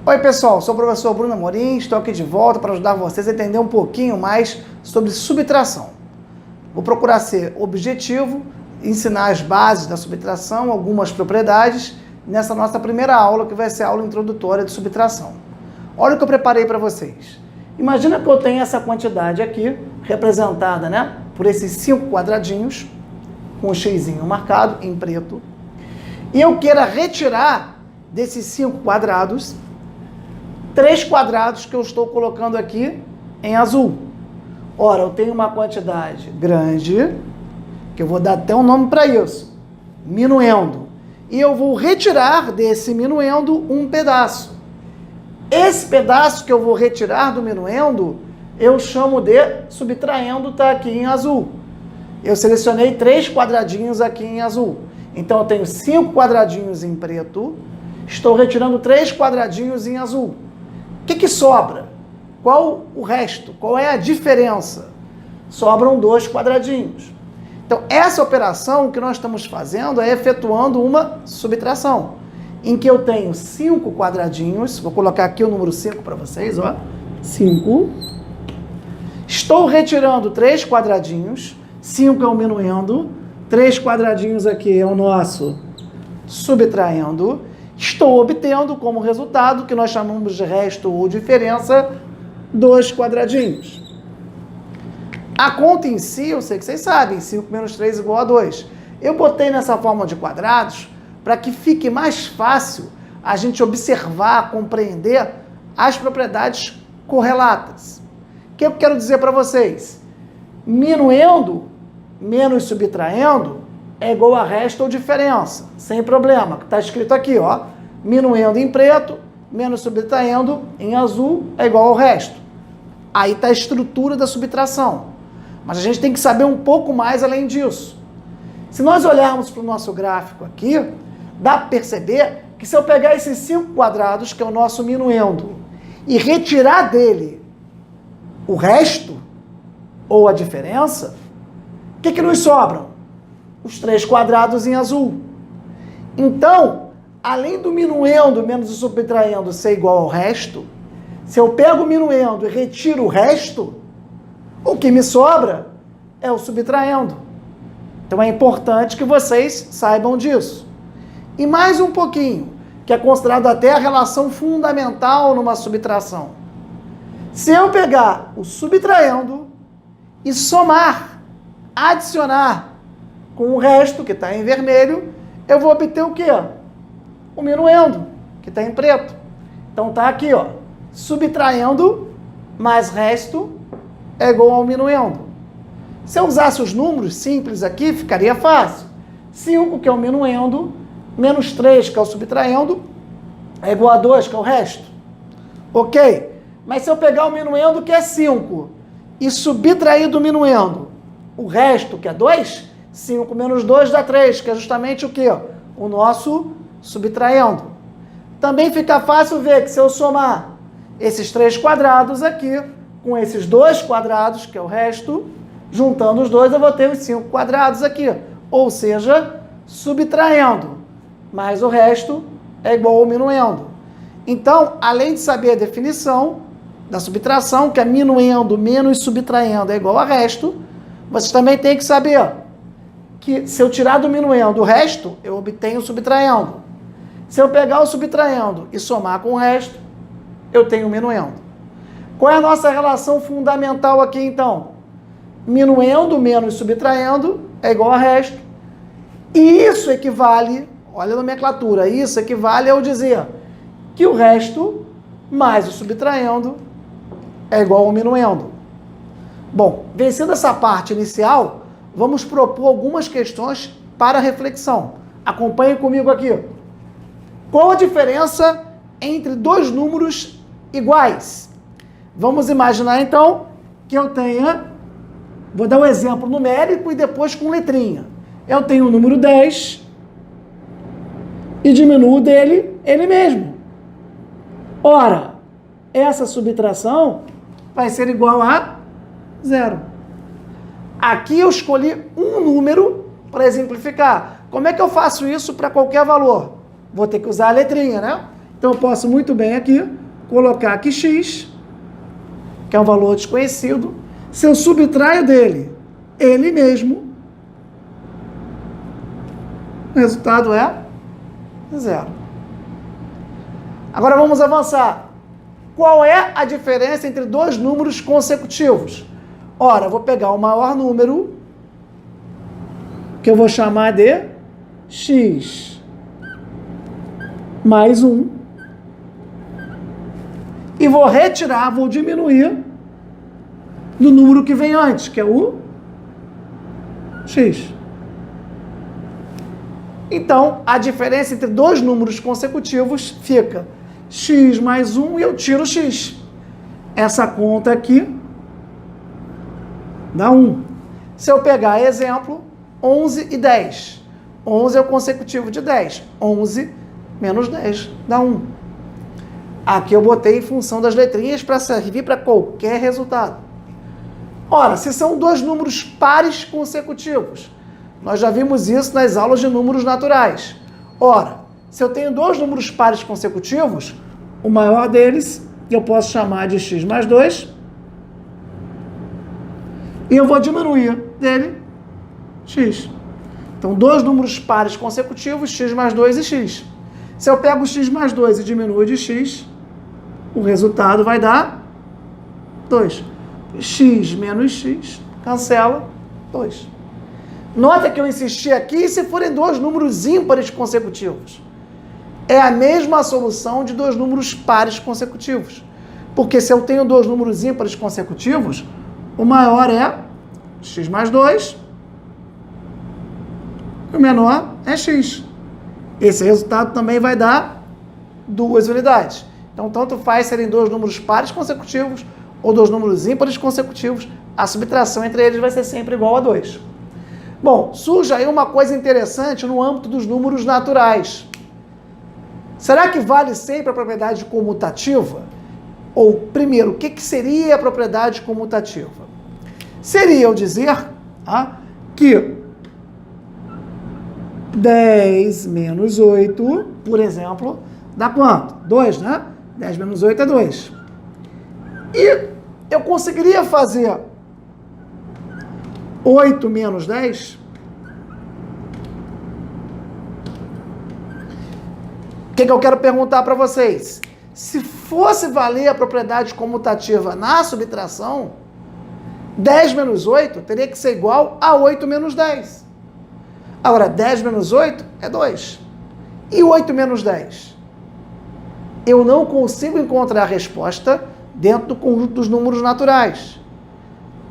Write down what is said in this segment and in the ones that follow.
Oi pessoal, sou o professor Bruno Amorim, estou aqui de volta para ajudar vocês a entender um pouquinho mais sobre subtração. Vou procurar ser objetivo, ensinar as bases da subtração, algumas propriedades, nessa nossa primeira aula, que vai ser a aula introdutória de subtração. Olha o que eu preparei para vocês. Imagina que eu tenho essa quantidade aqui, representada, né, por esses 5 quadradinhos, com o xizinho marcado em preto, e eu queira retirar desses 5 quadrados, 3 quadrados que eu estou colocando aqui em azul. Ora, eu tenho uma quantidade grande, que eu vou dar até um nome para isso, minuendo. E eu vou retirar desse minuendo um pedaço. Esse pedaço que eu vou retirar do minuendo, eu chamo de subtraindo, está aqui em azul. Eu selecionei 3 quadradinhos aqui em azul. Então eu tenho 5 quadradinhos em preto, estou retirando 3 quadradinhos em azul. O que sobra? Qual o resto? Qual é a diferença? Sobram 2 quadradinhos. Então, essa operação que nós estamos fazendo é efetuando uma subtração, em que eu tenho 5 quadradinhos, vou colocar aqui o número 5 para vocês, ó, 5. Estou retirando 3 quadradinhos, 5 é o minuendo, 3 quadradinhos aqui é o nosso subtraindo. Estou obtendo como resultado, que nós chamamos de resto ou diferença, 2 quadradinhos. A conta em si, eu sei que vocês sabem, 5 menos 3 igual a 2. Eu botei nessa forma de quadrados para que fique mais fácil a gente observar, compreender as propriedades correlatas. O que eu quero dizer para vocês? Minuendo menos subtraindo é igual a resto ou diferença, sem problema. Está escrito aqui, ó, minuendo em preto, menos subtraindo em azul é igual ao resto. Aí está a estrutura da subtração. Mas a gente tem que saber um pouco mais além disso. Se nós olharmos para o nosso gráfico aqui, dá para perceber que se eu pegar esses 5 quadrados, que é o nosso minuendo, e retirar dele o resto, ou a diferença, o que nos sobram? Os 3 quadrados em azul. Então, além do minuendo menos o subtraindo ser igual ao resto, se eu pego o minuendo e retiro o resto, o que me sobra é o subtraindo. Então é importante que vocês saibam disso. E mais um pouquinho, que é considerado até a relação fundamental numa subtração. Se eu pegar o subtraindo e somar, adicionar com o resto, que está em vermelho, eu vou obter o quê? O minuendo, que está em preto. Então está aqui, ó, subtraindo mais resto é igual ao minuendo. Se eu usasse os números simples aqui, ficaria fácil. 5, que é o minuendo, menos 3, que é o subtraindo, é igual a 2, que é o resto. Ok? Mas se eu pegar o minuendo, que é 5, e subtrair do minuendo o resto, que é 2, 5 menos 2 dá 3, que é justamente o quê? O nosso subtraindo. Também fica fácil ver que se eu somar esses 3 quadrados aqui, com esses 2 quadrados, que é o resto, juntando os dois, eu vou ter os 5 quadrados aqui. Ou seja, subtraindo, mais o resto é igual ao minuendo. Então, além de saber a definição da subtração, que é minuendo menos subtraindo é igual a resto, vocês também têm que saber que se eu tirar do minuendo o resto, eu obtenho o subtraindo. Se eu pegar o subtraindo e somar com o resto, eu tenho o minuendo. Qual é a nossa relação fundamental aqui, então? Minuendo menos subtraindo é igual a resto. E isso equivale, olha a nomenclatura, isso equivale ao dizer que o resto mais o subtraindo é igual ao minuendo. Bom, vencendo essa parte inicial, vamos propor algumas questões para reflexão. Acompanhe comigo aqui. Qual a diferença entre 2 números iguais? Vamos imaginar, então, que eu tenha, vou dar um exemplo numérico e depois com letrinha. Eu tenho o número 10 e diminuo dele ele mesmo. Ora, essa subtração vai ser igual a 0. Aqui eu escolhi um número para exemplificar. Como é que eu faço isso para qualquer valor? Vou ter que usar a letrinha, né? Então eu posso muito bem aqui colocar que x, que é um valor desconhecido, se eu subtraio dele ele mesmo, o resultado é 0. Agora vamos avançar. Qual é a diferença entre dois números consecutivos? Ora, eu vou pegar o maior número, que eu vou chamar de x mais 1, e vou retirar, vou diminuir do número que vem antes, que é o x. Então, a diferença entre dois números consecutivos fica x mais 1 e eu tiro x. Essa conta aqui dá 1. Se eu pegar exemplo, 11 e 10. 11 é o consecutivo de 10. 11 menos 10 dá 1. Aqui eu botei em função das letrinhas para servir para qualquer resultado. Ora, se são dois números pares consecutivos, nós já vimos isso nas aulas de números naturais. Ora, se eu tenho dois números pares consecutivos, o maior deles eu posso chamar de x mais 2, e eu vou diminuir dele x. Então, dois números pares consecutivos, x mais 2 e x. Se eu pego x mais 2 e diminuo de x, o resultado vai dar 2. X menos x, cancela 2. Nota que eu insisti aqui se forem dois números ímpares consecutivos. É a mesma solução de dois números pares consecutivos. Porque se eu tenho dois números ímpares consecutivos, o maior é x mais 2, e o menor é x. Esse resultado também vai dar 2 unidades. Então, tanto faz serem dois números pares consecutivos ou dois números ímpares consecutivos, a subtração entre eles vai ser sempre igual a 2. Bom, surge aí uma coisa interessante no âmbito dos números naturais. Será que vale sempre a propriedade comutativa? Ou, primeiro, o que seria a propriedade comutativa? Seria eu dizer que 10 menos 8, por exemplo, dá quanto? 2, né? 10 menos 8 é 2. E eu conseguiria fazer 8 menos 10? O que eu quero perguntar para vocês? Se fosse valer a propriedade comutativa na subtração, 10 menos 8 teria que ser igual a 8 menos 10. Agora, 10 menos 8 é 2. E 8 menos 10? Eu não consigo encontrar a resposta dentro do conjunto dos números naturais.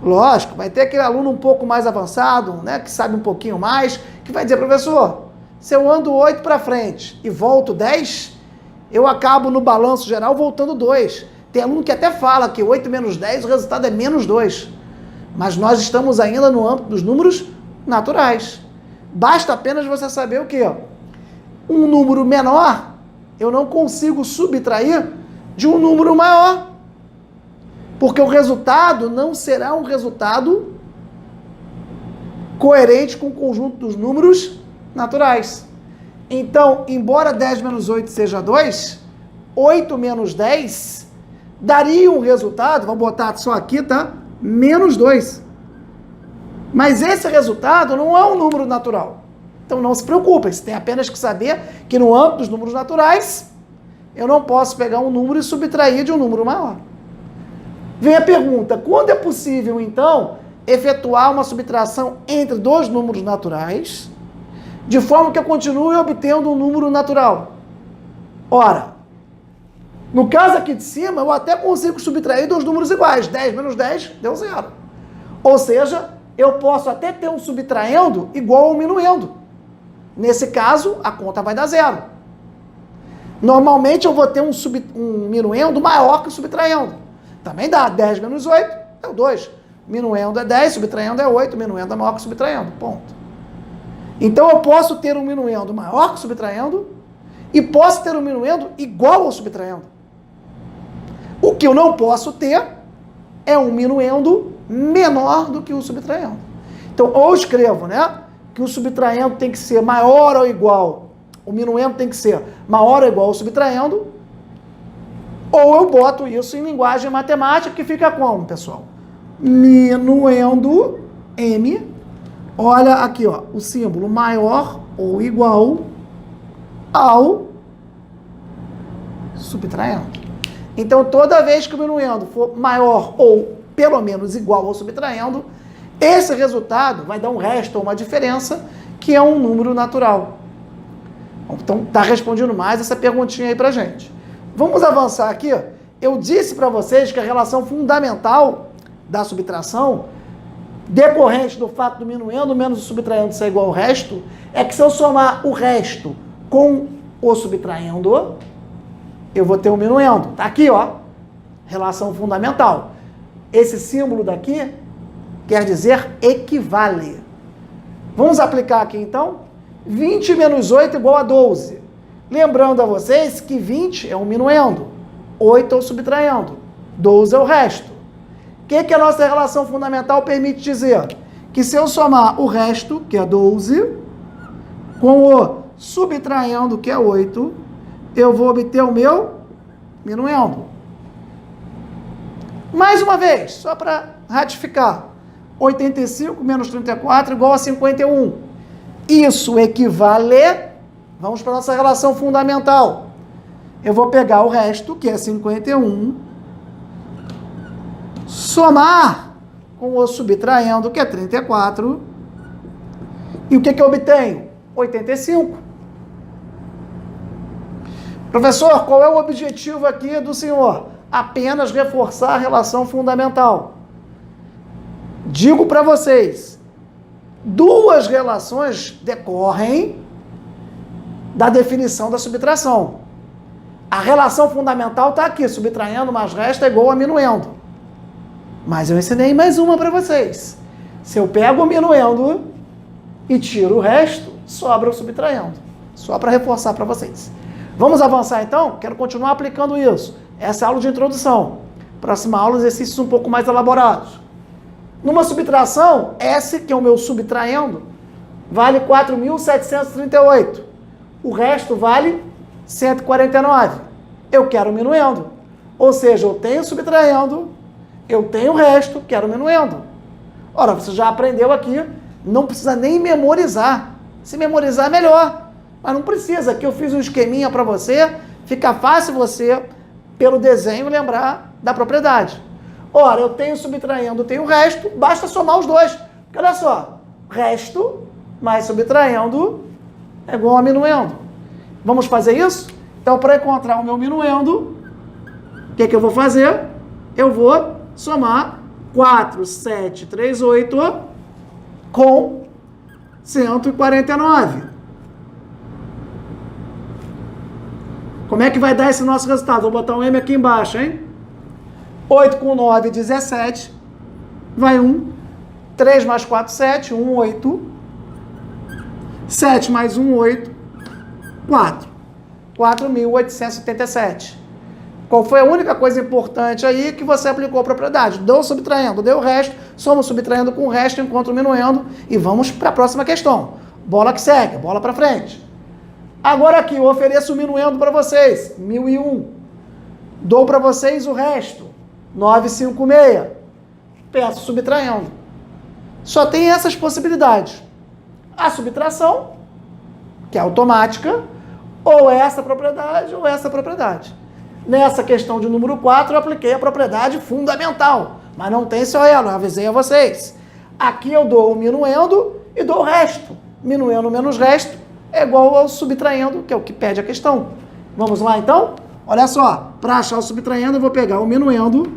Lógico, vai ter aquele aluno um pouco mais avançado, né, que sabe um pouquinho mais, que vai dizer, professor, se eu ando 8 para frente e volto 10, eu acabo no balanço geral voltando 2. Tem aluno que até fala que 8 menos 10, o resultado é menos 2. Mas nós estamos ainda no âmbito dos números naturais. Basta apenas você saber o quê? Um número menor, eu não consigo subtrair de um número maior. Porque o resultado não será um resultado coerente com o conjunto dos números naturais. Então, embora 10 menos 8 seja 2, 8 menos 10 daria um resultado, vamos botar só aqui, tá? Menos 2. Mas esse resultado não é um número natural. Então não se preocupem, você tem apenas que saber que no âmbito dos números naturais, eu não posso pegar um número e subtrair de um número maior. Vem a pergunta, quando é possível, então, efetuar uma subtração entre dois números naturais, de forma que eu continue obtendo um número natural? Ora, no caso aqui de cima, eu até consigo subtrair dois números iguais. 10 menos 10 deu 0. Ou seja, eu posso até ter um subtraendo igual ao minuendo. Nesse caso, a conta vai dar 0. Normalmente, eu vou ter um minuendo maior que o subtraendo. Também dá 10 menos 8, é o 2. Minuendo é 10, subtraindo é 8, minuendo é maior que subtraindo, ponto. Então eu posso ter um minuendo maior que subtraindo e posso ter um minuendo igual ao subtraindo. O que eu não posso ter é um minuendo menor do que o subtraindo. Então, ou escrevo, né, que o subtraindo tem que ser maior ou igual, o minuendo tem que ser maior ou igual ao subtraindo, Ou eu boto isso em linguagem matemática, que fica como, pessoal? Minuendo M, olha aqui, ó, o símbolo maior ou igual ao subtraindo. Então, toda vez que o minuendo for maior ou pelo menos igual ao subtraindo, esse resultado vai dar um resto ou uma diferença, que é um número natural. Então, está respondiendo mais essa perguntinha aí pra gente. Vamos avançar aqui. Eu disse para vocês que a relação fundamental da subtração, decorrente do fato do minuendo menos o subtraindo ser igual ao resto, é que se eu somar o resto com o subtraindo, eu vou ter o minuendo. Tá aqui, ó. Relação fundamental. Esse símbolo daqui quer dizer equivale. Vamos aplicar aqui, então? 20 menos 8 igual a 12. Lembrando a vocês que 20 é um minuendo, 8 é o subtraindo, 12 é o resto. O que a nossa relação fundamental permite dizer? Que se eu somar o resto, que é 12, com o subtraindo, que é 8, eu vou obter o meu minuendo. Mais uma vez, só para ratificar. 85 menos 34 igual a 51. Isso equivale, vamos para a nossa relação fundamental. Eu vou pegar o resto, que é 51, somar com o subtraindo, que é 34, e o que eu obtenho? 85. Professor, qual é o objetivo aqui do senhor? Apenas reforçar a relação fundamental. Digo para vocês, duas relações decorrem da definição da subtração. A relação fundamental está aqui, subtraindo mais resto é igual a minuendo. Mas eu ensinei mais uma para vocês. Se eu pego o minuendo e tiro o resto, sobra o subtraindo. Só para reforçar para vocês. Vamos avançar então? Quero continuar aplicando isso. Essa é a aula de introdução. Próxima aula, exercícios um pouco mais elaborados. Numa subtração, S, que é o meu subtraindo, vale 4.738. O resto vale 149. Eu quero o minuendo. Ou seja, eu tenho subtraindo, eu tenho o resto, quero o minuendo. Ora, você já aprendeu aqui, não precisa nem memorizar. Se memorizar é melhor. Mas não precisa. Aqui eu fiz um esqueminha para você, fica fácil você, pelo desenho, lembrar da propriedade. Ora, eu tenho subtraindo, eu tenho o resto, basta somar os dois. Porque olha só, resto mais subtraindo é igual a minuendo. Vamos fazer isso? Então, para encontrar o meu minuendo, o que eu vou fazer? Eu vou somar 4.738 com 149. Como é que vai dar esse nosso resultado? Vou botar um M aqui embaixo, hein? 8 com 9, 17. Vai 1. 3 mais 4, 7. 1, 8. 7 mais 1, 8. 4. 4.877. Qual foi a única coisa importante aí que você aplicou a propriedade? Deu subtraindo, deu o resto, somos subtraindo com o resto, encontro o minuendo e vamos para a próxima questão. Bola que segue, bola para frente. Agora aqui, eu ofereço o minuendo para vocês, 1.001. Dou para vocês o resto, 956. Peço subtraindo. Só tem essas possibilidades. A subtração, que é automática, ou essa propriedade ou essa propriedade. Nessa questão de número 4, eu apliquei a propriedade fundamental, mas não tem só ela, eu avisei a vocês. Aqui eu dou o minuendo e dou o resto. Minuendo menos resto é igual ao subtraindo, que é o que pede a questão. Vamos lá, então? Olha só, para achar o subtraindo, eu vou pegar o minuendo,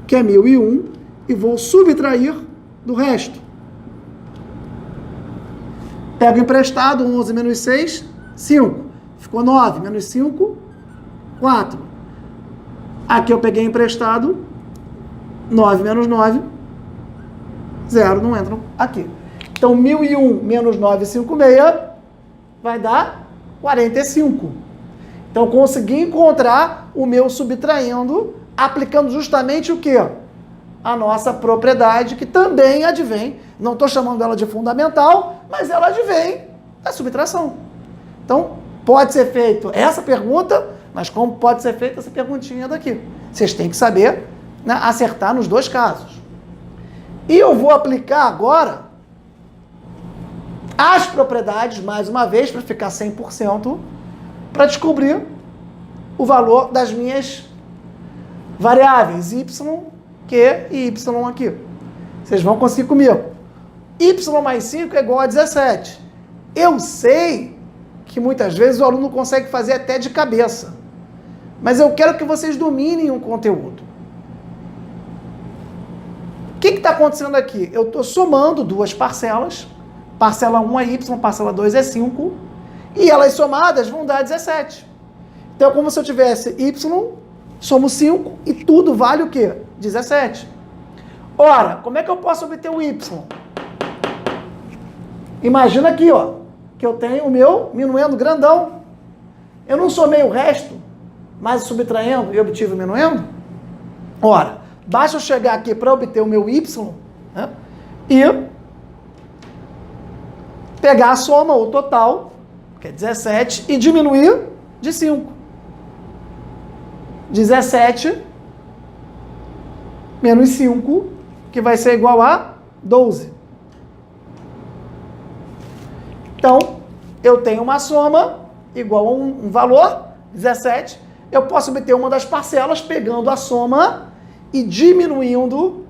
que é 1.001, e vou subtrair do resto. Pego emprestado, 11 menos 6, 5. Ficou 9, menos 5, 4. Aqui eu peguei emprestado, 9 menos 9, 0, não entram aqui. Então, 1.001 menos 956 vai dar 45. Então, consegui encontrar o meu subtraindo, aplicando justamente o quê? A nossa propriedade, que também advém, não estou chamando ela de fundamental, mas ela advém da subtração. Então, pode ser feito essa pergunta, Mas como pode ser feita essa perguntinha daqui? Vocês têm que saber, né, acertar nos dois casos. E eu vou aplicar agora as propriedades, mais uma vez, para ficar 100%, para descobrir o valor das minhas variáveis, y, q e y aqui. Vocês vão conseguir comigo. Y mais 5 é igual a 17. Eu sei que muitas vezes o aluno consegue fazer até de cabeça, mas eu quero que vocês dominem o conteúdo. O que está acontecendo aqui? Eu estou somando duas parcelas, parcela 1 é y, parcela 2 é 5, e elas somadas vão dar 17. Então é como se eu tivesse y, somo 5, e tudo vale o quê? 17. Ora, como é que eu posso obter o y? Imagina aqui, ó, que eu tenho o meu minuendo grandão. Eu não somei o resto, mas subtraindo e obtive o minuendo? Ora, basta eu chegar aqui para obter o meu y, né, e pegar a soma, o total, que é 17, e diminuir de 5. 17 menos 5, que vai ser igual a 12. Então, eu tenho uma soma igual a um valor, 17. Eu posso obter uma das parcelas pegando a soma e diminuindo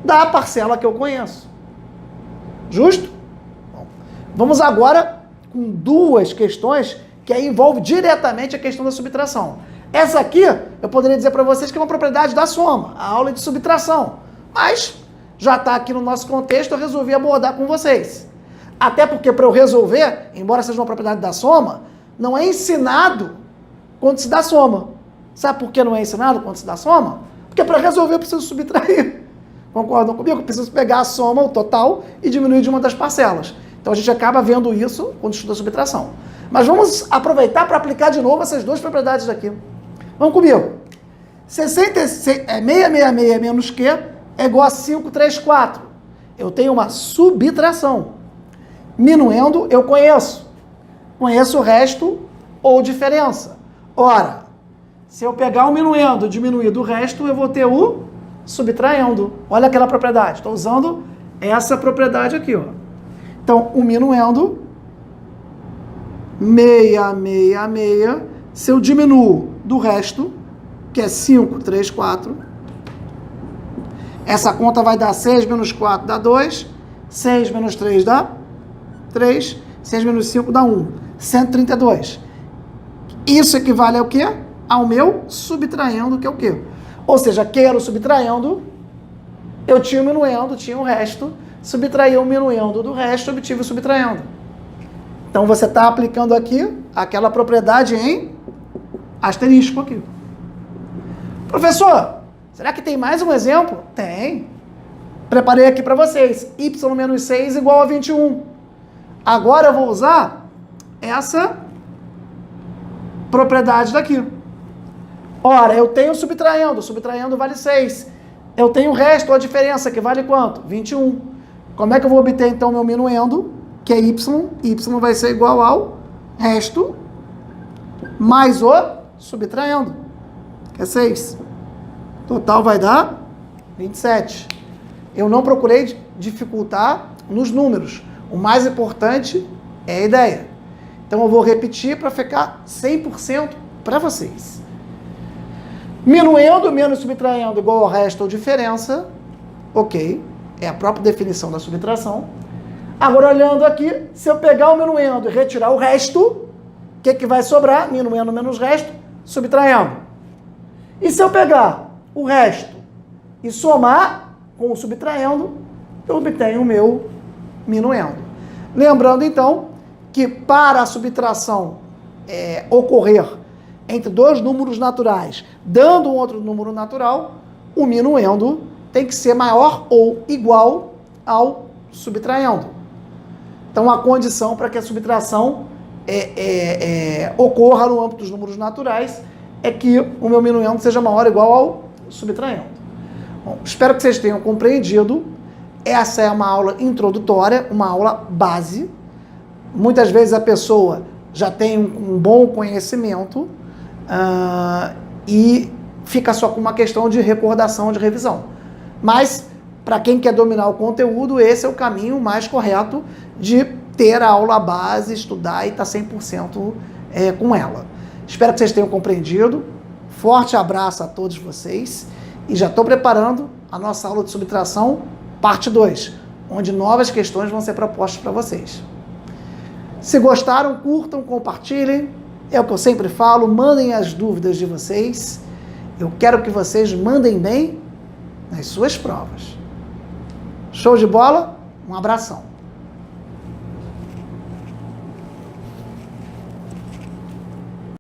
da parcela que eu conheço. Justo? Bom, vamos agora com duas questões que aí envolvem diretamente a questão da subtração. Essa aqui, eu poderia dizer para vocês que é uma propriedade da soma, a aula de subtração. Mas, já está aqui no nosso contexto, eu resolvi abordar com vocês. Até porque para eu resolver, embora seja uma propriedade da soma, não é ensinado quando se dá soma. Sabe por que não é ensinado quando se dá soma? Porque para resolver eu preciso subtrair. Concordam comigo? Eu preciso pegar a soma, o total, e diminuir de uma das parcelas. Então a gente acaba vendo isso quando estuda subtração. Mas vamos aproveitar para aplicar de novo essas duas propriedades aqui. Vamos comigo. 666 menos Q é igual a 534. Eu tenho uma subtração. Minuendo eu conheço. Conheço o resto ou diferença. Ora, se eu pegar o minuendo e diminuir do resto, eu vou ter o subtraindo. Olha aquela propriedade. Estou usando essa propriedade aqui, ó. Então, o minuendo, 666, se eu diminuo do resto, que é 534, essa conta vai dar 6 menos 4 dá 2, 6 menos 3 dá 3, 6 menos 5 dá 1, 132. Isso equivale ao quê? Ao meu subtraindo, que é o quê? Ou seja, que era o subtraindo, eu tinha o minuendo, tinha o resto, subtraí o minuendo do resto, obtive o subtraindo. Então você está aplicando aqui aquela propriedade em asterisco aqui. Professor, será que tem mais um exemplo? Tem. Preparei aqui para vocês. Y menos 6 igual a 21. Agora eu vou usar essa propriedade daqui. Ora, eu tenho subtraindo. Subtraindo vale 6. Eu tenho o resto, a diferença, que vale quanto? 21. Como é que eu vou obter, então, meu minuendo, que é y? Y vai ser igual ao resto mais o subtraindo, que é 6. Total vai dar 27. Eu não procurei dificultar nos números. O mais importante é a ideia. Então eu vou repetir para ficar 100% para vocês. Minuendo menos subtraindo igual ao resto ou diferença. Ok. É a própria definição da subtração. Agora, olhando aqui, se eu pegar o minuendo e retirar o resto, o que vai sobrar? Minuendo menos resto, subtraindo. E se eu pegar o resto e somar com o subtraindo, eu obtenho o meu minuendo. Lembrando, então, que para a subtração ocorrer entre dois números naturais, dando um outro número natural, o minuendo tem que ser maior ou igual ao subtraindo. Então, a condição para que a subtração ocorra no âmbito dos números naturais é que o meu minuendo seja maior ou igual ao subtraindo. Bom, espero que vocês tenham compreendido. Essa é uma aula introdutória, uma aula base. Muitas vezes a pessoa já tem um bom conhecimento e fica só com uma questão de recordação, de revisão. Mas, para quem quer dominar o conteúdo, esse é o caminho mais correto de ter a aula base, estudar e estar 100% com ela. Espero que vocês tenham compreendido. Forte abraço a todos vocês. E já estou preparando a nossa aula de subtração, parte 2, onde novas questões vão ser propostas para vocês. Se gostaram, curtam, compartilhem. É o que eu sempre falo, mandem as dúvidas de vocês. Eu quero que vocês mandem bem nas suas provas. Show de bola? Um abração.